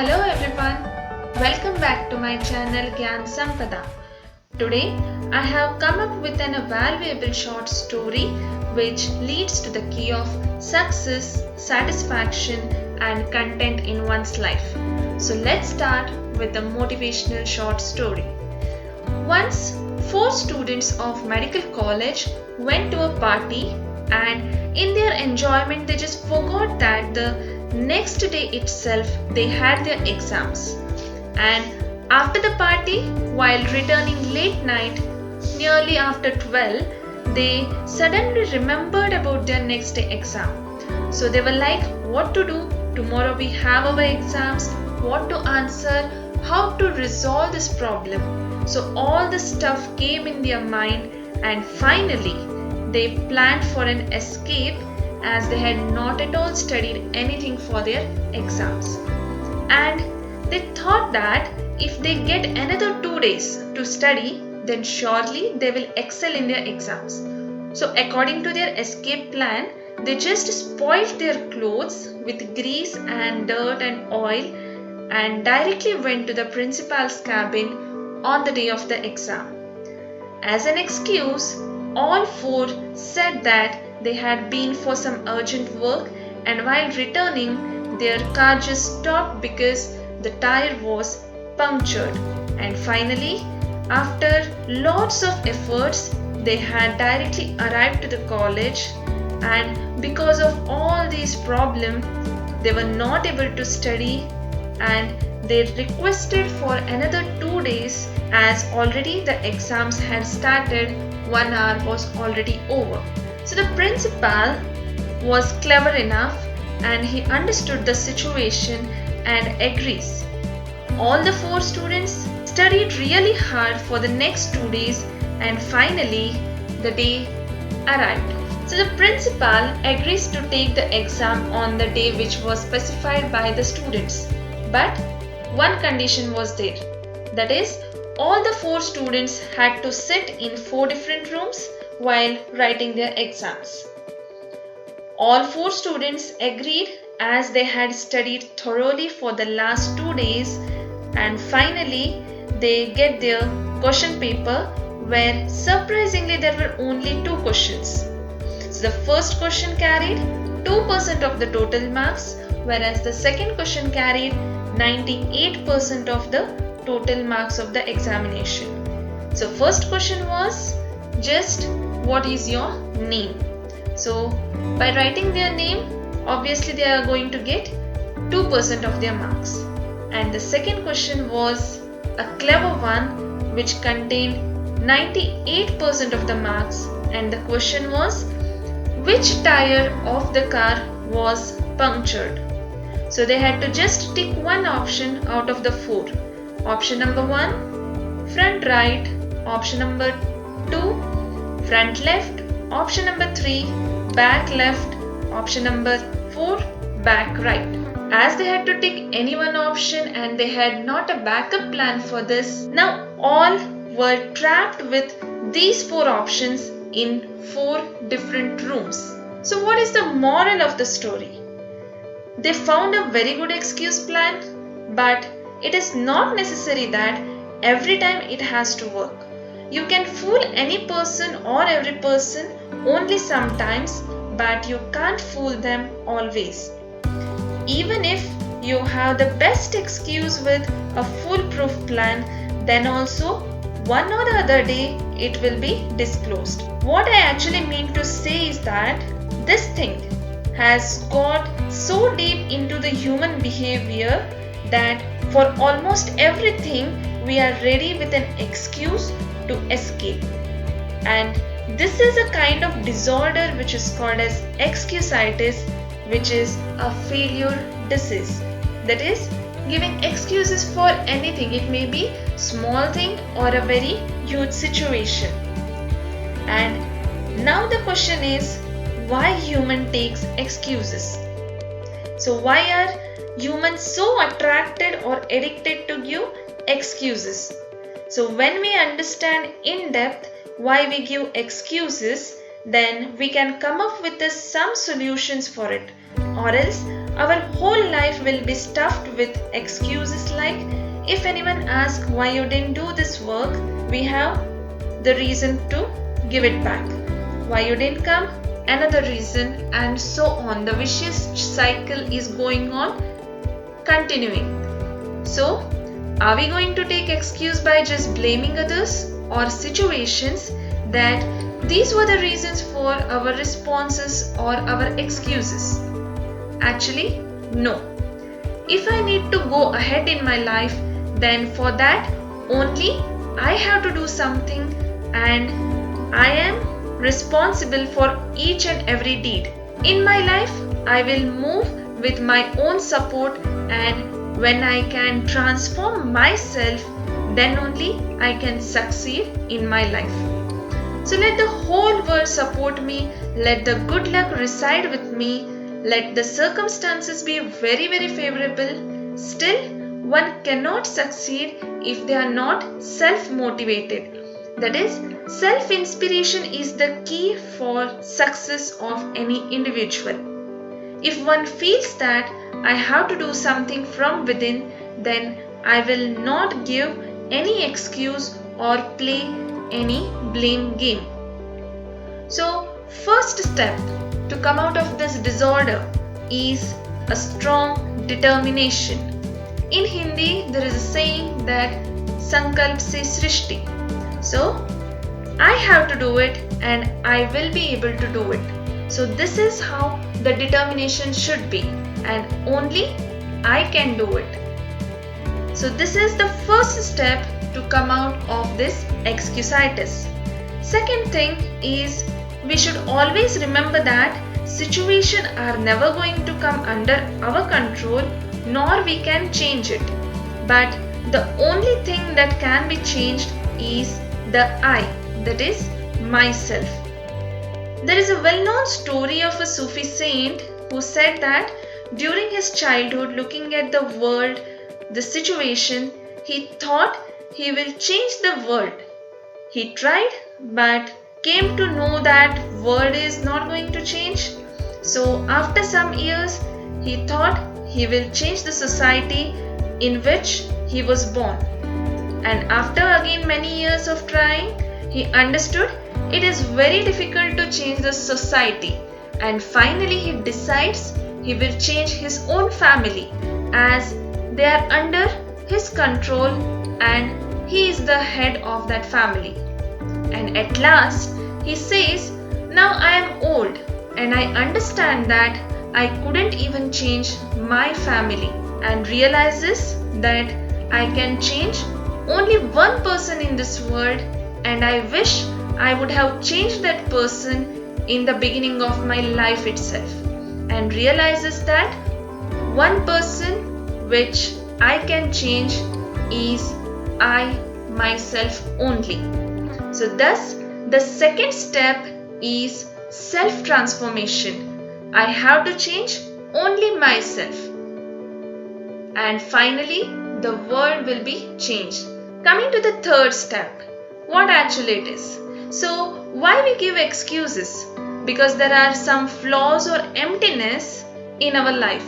Hello everyone, welcome back to my channel Gyan Sampada. Today I have come up with an valuable short story which leads to the key of success, satisfaction and content in one's life. So let's start with the motivational short story. Once, four students of medical college went to a party and in their enjoyment they just forgot that the next day itself they had their exams. And after the party, while returning late night, nearly after 12, they suddenly remembered about their next day exam. So they were like, what to do? Tomorrow we have our exams, what to answer, how to resolve this problem. So all the stuff came in their mind and finally they planned for an escape as they had not at all studied anything for their exams. And they thought that if they get another 2 days to study, then surely they will excel in their exams. So according to their escape plan, they just spoiled their clothes with grease and dirt and oil and directly went to the principal's cabin on the day of the exam. As an excuse, all four said that they had been for some urgent work and while returning, their car just stopped because the tire was punctured. And finally, after lots of efforts, they had directly arrived to the college and because of all these problems, they were not able to study and they requested for another 2 days as already the exams had started, 1 hour was already over. So the principal was clever enough and he understood the situation and agrees. All the four students studied really hard for the next 2 days and finally the day arrived. So the principal agrees to take the exam on the day which was specified by the students. But one condition was there. That is, all the four students had to sit in 4 different rooms while writing their exams. All four students agreed as they had studied thoroughly for the last 2 days and finally they get their question paper where surprisingly there were only 2 questions. So the first question carried 2% of the total marks whereas the second question carried 98% of the total marks of the examination. So first question was just what is your name? So by writing their name, obviously they are going to get 2% of their marks. And the second question was a clever one which contained 98% of the marks and the question was which tire of the car was punctured. So they had to just tick one option out of the 4. Option number 1, front right. Option number 2, front left. Option number 3, back left. Option number 4, back right. As they had to tick any one option and they had not a backup plan for this, now all were trapped with these 4 options in 4 different rooms. So what is the moral of the story? They found a very good excuse plan, but it is not necessary that every time it has to work. You can fool any person or every person only sometimes, but you can't fool them always. Even if you have the best excuse with a foolproof plan, then also one or the other day it will be disclosed. What I actually mean to say is that this thing has got so deep into the human behavior that for almost everything we are ready with an excuse to escape. And this is a kind of disorder which is called as excusitis, which is a failure disease. That is, giving excuses for anything. It may be small thing or a very huge situation. And now the question is, why human takes excuses? So why are humans so attracted or addicted to give excuses? So when we understand in depth why we give excuses, then we can come up with some solutions for it, or else Our whole life will be stuffed with excuses like, if anyone asks why you didn't do this work, we have the reason to give it back. Why you didn't come? Another reason, and so on. The vicious cycle is going on, continuing. So, are we going to take excuse by just blaming others or situations that these were the reasons for our responses or our excuses? Actually, no. If I need to go ahead in my life, then for that only I have to do something, and I am responsible for each and every deed. In my life, I will move with my own support, and when I can transform myself, then only I can succeed in my life. So let the whole world support me, let the good luck reside with me, let the circumstances be very, very favorable. Still, one cannot succeed if they are not self-motivated. That is, self-inspiration is the key for success of any individual. If one feels that I have to do something from within, then I will not give any excuse or play any blame game. So, first step to come out of this disorder is a strong determination. In Hindi, there is a saying that Sankalp se Srishti. So, I have to do it and I will be able to do it. So, this is how the determination should be, and only I can do it. So, this is the first step to come out of this excusitis. Second thing is, we should always remember that situations are never going to come under our control, nor we can change it. But the only thing that can be changed is the I, that is myself. There is a well-known story of a Sufi saint who said that during his childhood, looking at the world, the situation, he thought he will change the world. He tried, but came to know that world is not going to change. So after some years, he thought he will change the society in which he was born. And after again many years of trying, he understood it is very difficult to change the society. And finally he decides he will change his own family, as they are under his control and he is the head of that family. And at last he says, now I am old and I understand that I couldn't even change my family, and realizes that I can change only one person in this world, and I wish I would have changed that person in the beginning of my life itself, and realizes that one person which I can change is I myself only. So thus the second step is self-transformation. I have to change only myself. And finally, the world will be changed. Coming to the third step, what actually it is. So, why we give excuses? Because there are some flaws or emptiness in our life.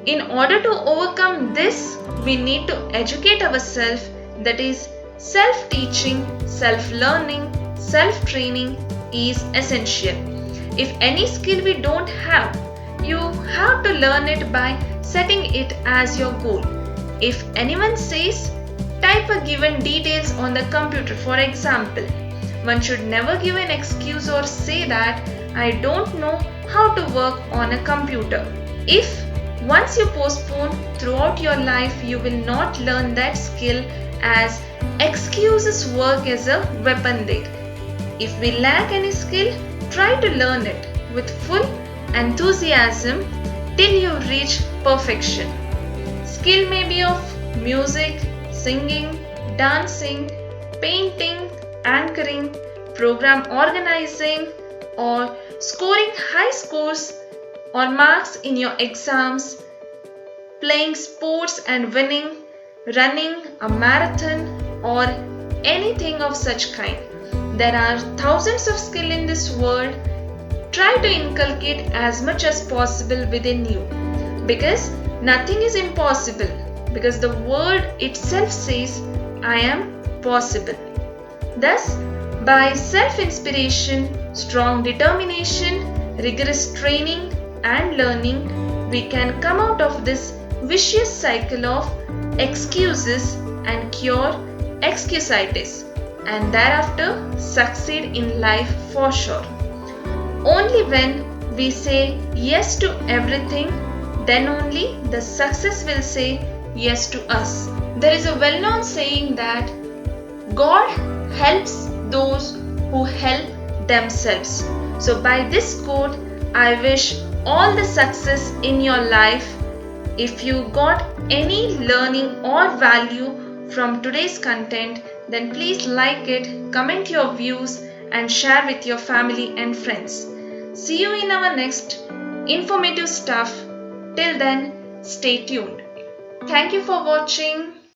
In order to overcome this, we need to educate ourselves, that is, self-teaching, self-learning, self-training is essential. If any skill we don't have, you have to learn it by setting it as your goal. If anyone says, type a given details on the computer, for example, one should never give an excuse or say that I don't know how to work on a computer. If once you postpone throughout your life, you will not learn that skill, as excuses work as a weapon there. If we lack any skill, try to learn it with full enthusiasm till you reach perfection. Skill may be of music, singing, dancing, painting, anchoring, program organizing, or scoring high scores or marks in your exams, playing sports and winning, running a marathon, or anything of such kind. There are thousands of skills in this world. Try to inculcate as much as possible within you. Because nothing is impossible, because the word itself says, I am possible. Thus, by self-inspiration, strong determination, rigorous training and learning, we can come out of this vicious cycle of excuses and cure excusitis, and thereafter succeed in life for sure. Only when we say yes to everything, then only the success will say yes to us. There is a well-known saying that God helps those who help themselves. So by this quote, I wish all the success in your life. If you got any learning or value from today's content, then please like it, comment your views and share with your family and friends. See you in our next informative stuff. Till then, stay tuned. Thank you for watching.